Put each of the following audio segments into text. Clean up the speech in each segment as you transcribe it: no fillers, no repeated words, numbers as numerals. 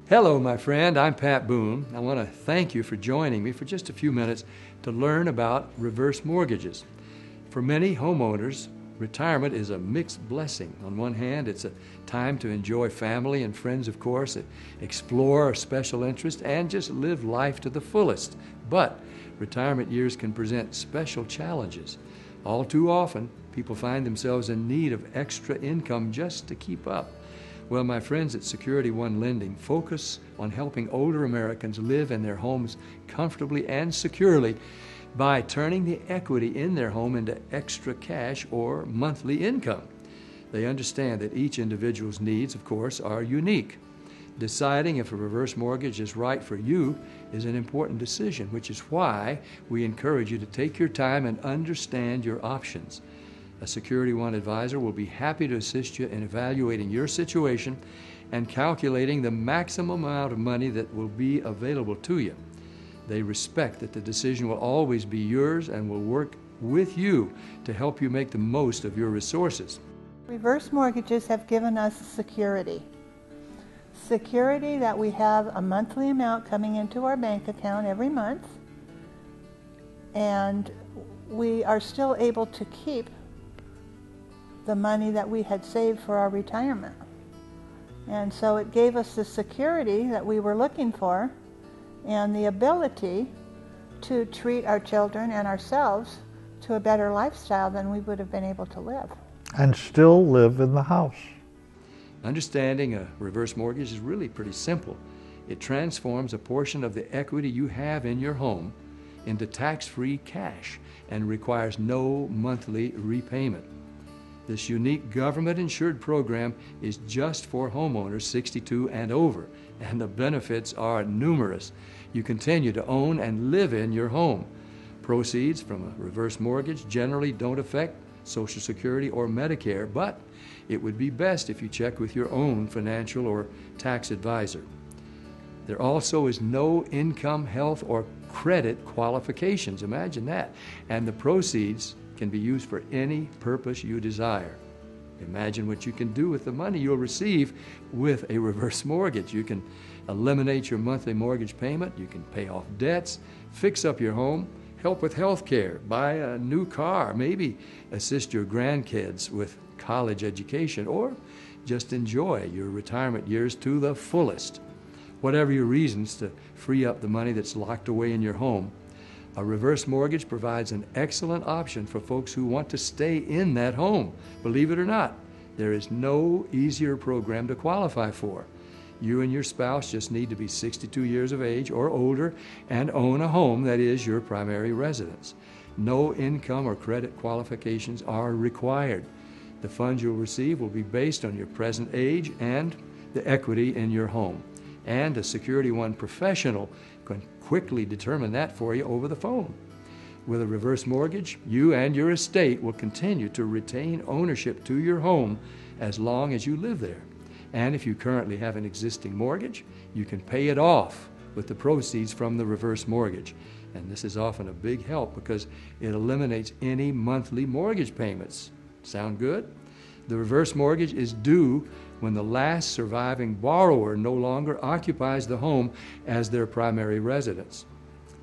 Hello, my friend. I'm Pat Boone. I want to thank you for joining me for just a few minutes to learn about reverse mortgages. For many homeowners, retirement is a mixed blessing. On one hand, it's a time to enjoy family and friends, of course, explore our special interests, and just live life to the fullest. But retirement years can present special challenges. All too often, people find themselves in need of extra income just to keep up. Well, my friends at Security One Lending focus on helping older Americans live in their homes comfortably and securely by turning the equity in their home into extra cash or monthly income. They understand that each individual's needs, of course, are unique. Deciding if a reverse mortgage is right for you is an important decision, which is why we encourage you to take your time and understand your options. A Security One advisor will be happy to assist you in evaluating your situation and calculating the maximum amount of money that will be available to you. They respect that the decision will always be yours and will work with you to help you make the most of your resources. Reverse mortgages have given us security. Security that we have a monthly amount coming into our bank account every month, and we are still able to keep the money that we had saved for our retirement. And so it gave us the security that we were looking for and the ability to treat our children and ourselves to a better lifestyle than we would have been able to live. And still live in the house. Understanding a reverse mortgage is really pretty simple. It transforms a portion of the equity you have in your home into tax-free cash and requires no monthly repayment. This unique government-insured program is just for homeowners 62 and over, and the benefits are numerous. You continue to own and live in your home. Proceeds from a reverse mortgage generally don't affect Social Security or Medicare, but it would be best if you check with your own financial or tax advisor. There also is no income, health, or credit qualifications. Imagine that. And the proceeds can be used for any purpose you desire. Imagine what you can do with the money you'll receive with a reverse mortgage. You can eliminate your monthly mortgage payment, you can pay off debts, fix up your home, help with health care, buy a new car, maybe assist your grandkids with college education, or just enjoy your retirement years to the fullest. Whatever your reasons to free up the money that's locked away in your home, a reverse mortgage provides an excellent option for folks who want to stay in that home. Believe it or not, there is no easier program to qualify for. You and your spouse just need to be 62 years of age or older and own a home that is your primary residence. No income or credit qualifications are required. The funds you'll receive will be based on your present age and the equity in your home. And a Security One professional can quickly determine that for you over the phone. With a reverse mortgage, you and your estate will continue to retain ownership to your home as long as you live there. And if you currently have an existing mortgage, you can pay it off with the proceeds from the reverse mortgage. And this is often a big help because it eliminates any monthly mortgage payments. Sound good? The reverse mortgage is due when the last surviving borrower no longer occupies the home as their primary residence.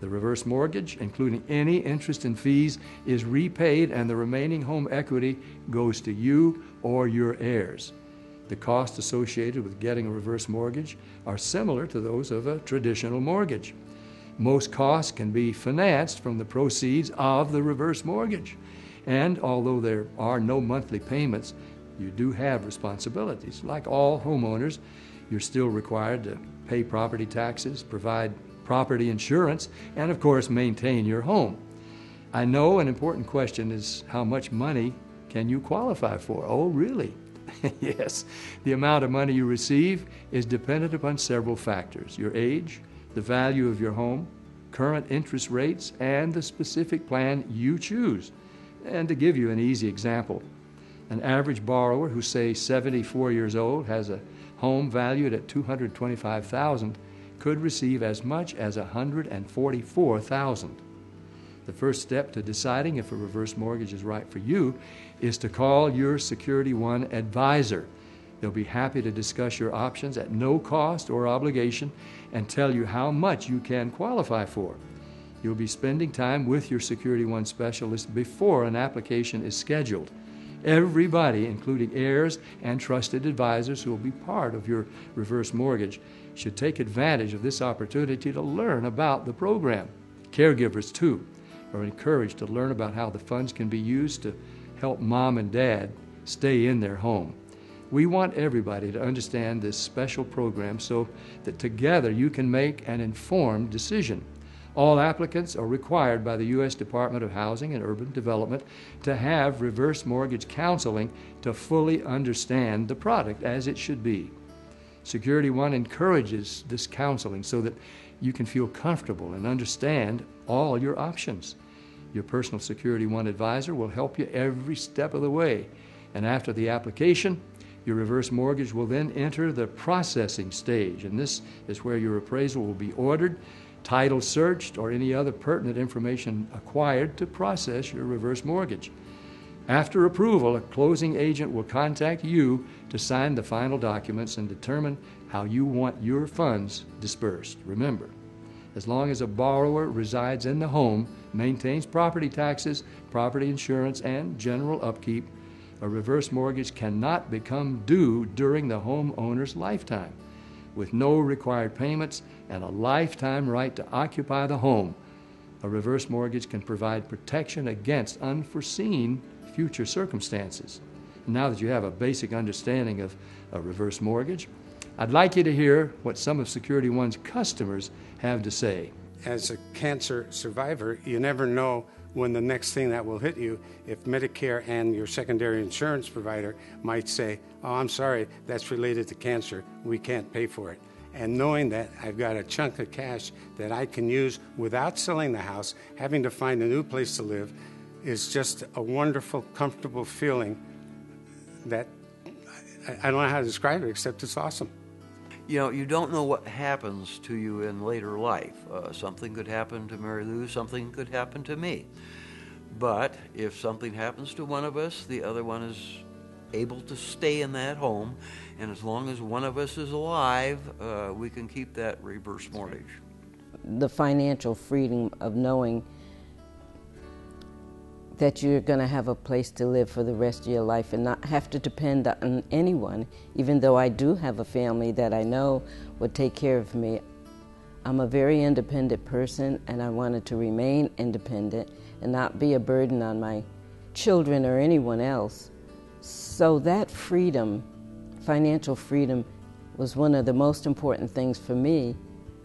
The reverse mortgage, including any interest and fees, is repaid and the remaining home equity goes to you or your heirs. The costs associated with getting a reverse mortgage are similar to those of a traditional mortgage. Most costs can be financed from the proceeds of the reverse mortgage. And although there are no monthly payments, you do have responsibilities. Like all homeowners, you're still required to pay property taxes, provide property insurance, and of course maintain your home. I know an important question is how much money can you qualify for? Oh, really? Yes, the amount of money you receive is dependent upon several factors: your age, the value of your home, current interest rates, and the specific plan you choose. And to give you an easy example, an average borrower who's, say, 74 years old, has a home valued at $225,000, could receive as much as $144,000. The first step to deciding if a reverse mortgage is right for you is to call your Security One advisor. They'll be happy to discuss your options at no cost or obligation and tell you how much you can qualify for. You'll be spending time with your Security One specialist before an application is scheduled. Everybody, including heirs and trusted advisors who will be part of your reverse mortgage, should take advantage of this opportunity to learn about the program. Caregivers, too, are encouraged to learn about how the funds can be used to help mom and dad stay in their home. We want everybody to understand this special program so that together you can make an informed decision. All applicants are required by the U.S. Department of Housing and Urban Development to have reverse mortgage counseling to fully understand the product as it should be. Security One encourages this counseling so that you can feel comfortable and understand all your options. Your personal Security One advisor will help you every step of the way. And after the application, your reverse mortgage will then enter the processing stage, and this is where your appraisal will be ordered, title searched, or any other pertinent information acquired to process your reverse mortgage. After approval, a closing agent will contact you to sign the final documents and determine how you want your funds disbursed. Remember, as long as a borrower resides in the home, maintains property taxes, property insurance, and general upkeep, a reverse mortgage cannot become due during the homeowner's lifetime. With no required payments and a lifetime right to occupy the home, a reverse mortgage can provide protection against unforeseen future circumstances. Now that you have a basic understanding of a reverse mortgage, I'd like you to hear what some of Security One's customers have to say. As a cancer survivor, you never know when the next thing that will hit you, if Medicare and your secondary insurance provider might say, oh, I'm sorry, that's related to cancer, we can't pay for it. And knowing that I've got a chunk of cash that I can use without selling the house, having to find a new place to live, is just a wonderful, comfortable feeling that I don't know how to describe it, except it's awesome. You know, you don't know what happens to you in later life. Something could happen to Mary Lou, something could happen to me. But if something happens to one of us, the other one is able to stay in that home, and as long as one of us is alive, we can keep that reverse mortgage. The financial freedom of knowing that you're going to have a place to live for the rest of your life and not have to depend on anyone, even though I do have a family that I know would take care of me. I'm a very independent person, and I wanted to remain independent and not be a burden on my children or anyone else. So that freedom, financial freedom, was one of the most important things for me.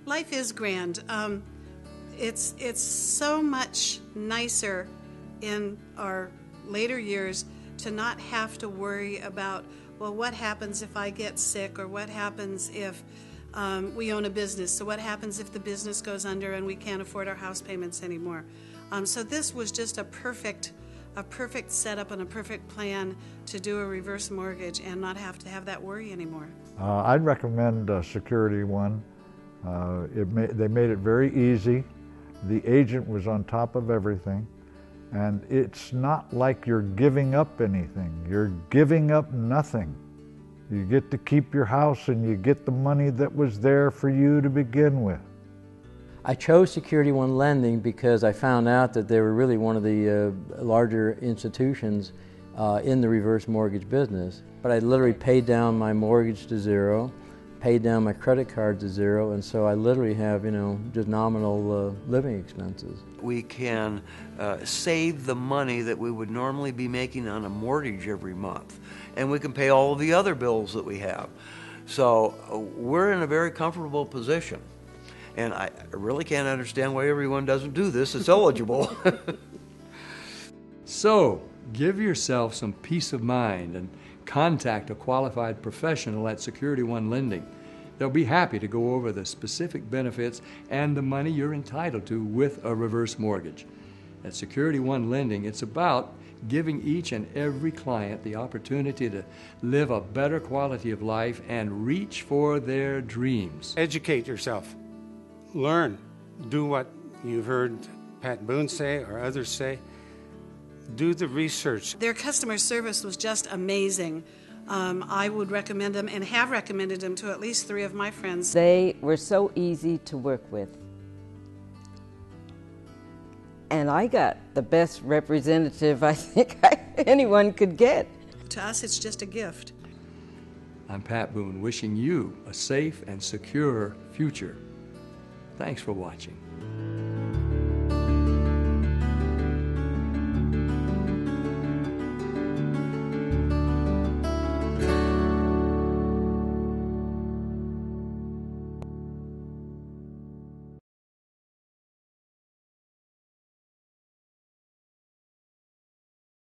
Life is grand. It's so much nicer in our later years to not have to worry about, well, what happens if I get sick, or what happens if we own a business, so what happens if the business goes under and we can't afford our house payments anymore. So this was just a perfect setup and a perfect plan to do a reverse mortgage and not have to have that worry anymore. I'd recommend Security One. They made it very easy. The agent was on top of everything. And it's not like you're giving up anything. You're giving up nothing. You get to keep your house, and you get the money that was there for you to begin with. I chose Security One Lending because I found out that they were really one of the larger institutions in the reverse mortgage business. But I literally paid down my mortgage to zero, paid down my credit card to zero, and so I literally have, just nominal living expenses. We can save the money that we would normally be making on a mortgage every month, and we can pay all of the other bills that we have. So we're in a very comfortable position, and I really can't understand why everyone doesn't do this. It's eligible. So give yourself some peace of mind and contact a qualified professional at Security One Lending. They'll be happy to go over the specific benefits and the money you're entitled to with a reverse mortgage. At Security One Lending, it's about giving each and every client the opportunity to live a better quality of life and reach for their dreams. Educate yourself. Learn. Do what you've heard Pat Boone say or others say. Do the research. Their customer service was just amazing. I would recommend them and have recommended them to at least 3 of my friends. They were so easy to work with. And I got the best representative I think anyone could get. To us, it's just a gift. I'm Pat Boone, wishing you a safe and secure future. Thanks for watching.